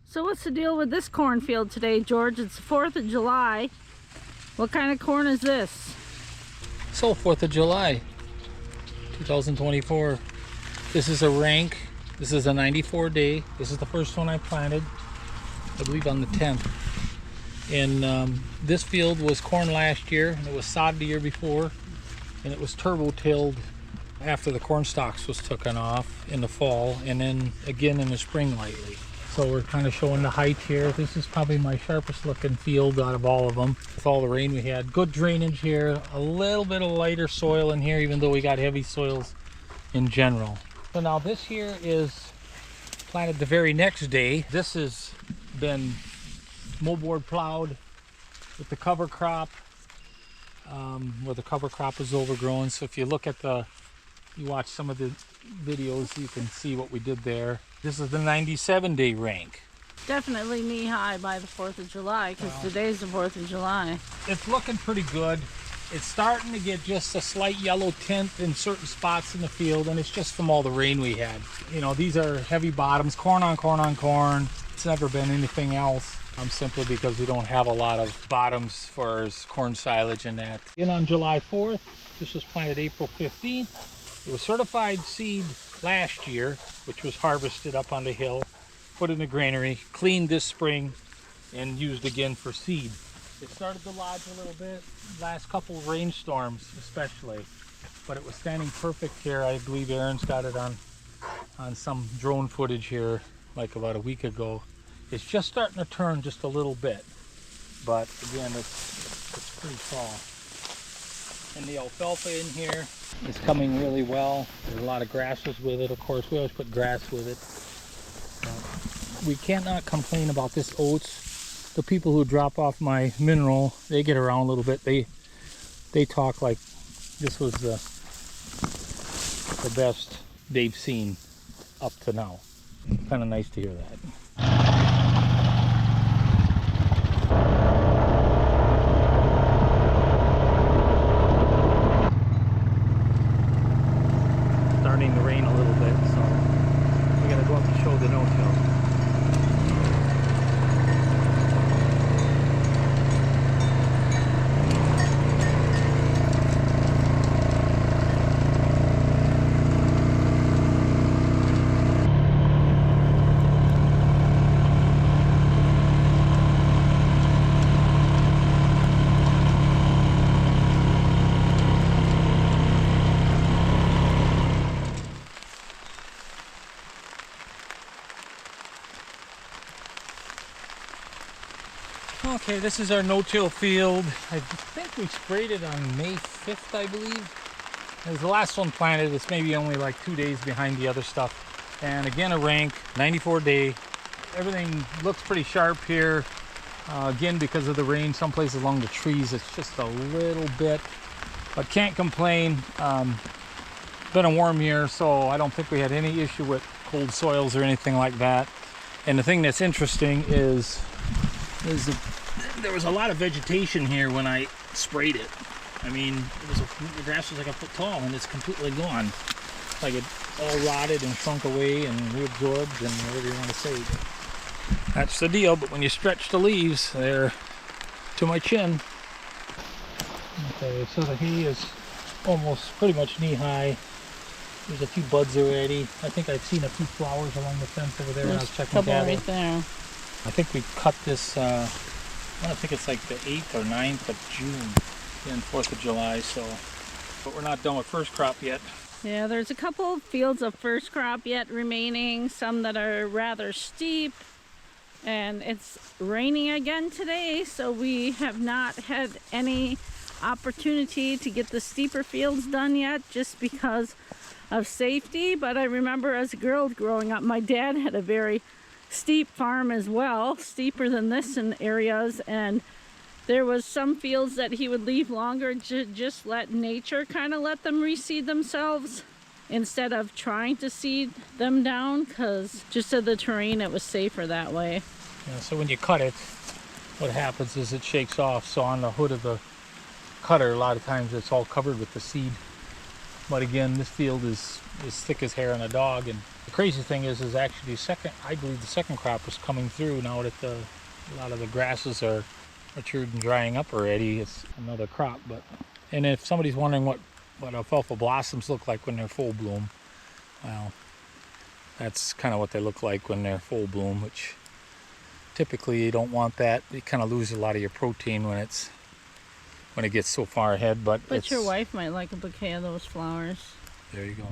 So what's the deal with this cornfield today, George? It's the 4th of July. What kind of corn is this? So 4th of July, 2024. This is a rank. This is a 94 day. This is the first one I planted, I believe on the 10th. And this field was corn last year, and it was sod the year before, and it was turbo tilled after the corn stalks was taken off in the fall, and then again in the spring lightly. So we're kind of showing the height here. This is probably my sharpest looking field out of all of them. With all the rain we had, good drainage here, a little bit of lighter soil in here, even though we got heavy soils in general. So now this here is planted the very next day. This has been Moboard plowed with the cover crop, where the cover crop is overgrown. So if you look at you watch some of the videos, you can see what we did there. This is the 97 day rank. Definitely knee high by the 4th of July, because today's the 4th of July. It's looking pretty good. It's starting to get just a slight yellow tint in certain spots in the field, and it's just from all the rain we had. You know, these are heavy bottoms, corn on corn on corn. It's never been anything else. Simply because we don't have a lot of bottoms for corn silage and that. And on July 4th, this was planted April 15th. It was certified seed last year, which was harvested up on the hill, put in the granary, cleaned this spring, and used again for seed. It started to lodge a little bit, last couple of rainstorms especially, but it was standing perfect here. I believe Aaron's got it on some drone footage here like about a week ago. It's just starting to turn just a little bit, but again, it's pretty tall. And the alfalfa in here is coming really well. There's a lot of grasses with it. Of course, we always put grass with it. We cannot complain about this oats. The people who drop off my mineral, they get around a little bit. They talk like this was the best they've seen up to now. Kind of nice to hear that. Starting to rain a little bit, so we gotta go up and show the no-till. Okay, this is our no-till field. I think we sprayed it on May 5th, I believe. It was the last one planted. It's maybe only like 2 days behind the other stuff. And again, a rank, 94 day. Everything looks pretty sharp here. Again, because of the rain, some places along the trees, it's just a little bit, but can't complain. Been a warm year, so I don't think we had any issue with cold soils or anything like that. And the thing that's interesting is there was a lot of vegetation here when I sprayed it. I mean, the grass was like a foot tall, and it's completely gone. Like it all rotted and shrunk away and reabsorbed and whatever you want to say. That's the deal, but when you stretch the leaves, they're to my chin. Okay, so the hay is almost pretty much knee-high. There's a few buds already. I think I've seen a few flowers along the fence over there. There's when I was checking cattle right there. I think we cut this, I think it's like the 8th or 9th of June, then 4th of July, so, but we're not done with first crop yet. Yeah, there's a couple of fields of first crop yet remaining, some that are rather steep, and it's raining again today, so we have not had any opportunity to get the steeper fields done yet, just because of safety. But I remember as a girl growing up, my dad had a very steep farm as well, steeper than this in areas, and there was some fields that he would leave longer to just let nature kind of let them reseed themselves instead of trying to seed them down, because just of the terrain it was safer that way. Yeah, so when you cut it, what happens is it shakes off. So on the hood of the cutter, a lot of times it's all covered with the seed. But again, this field is thick as hair on a dog, and The crazy thing is actually I believe the second crop is coming through now that a lot of the grasses are matured and drying up already. It's another crop. And if somebody's wondering what alfalfa blossoms look like when they're full bloom, well, that's kind of what they look like when they're full bloom, which typically you don't want that. You kind of lose a lot of your protein when it gets so far ahead. But your wife might like a bouquet of those flowers. There you go.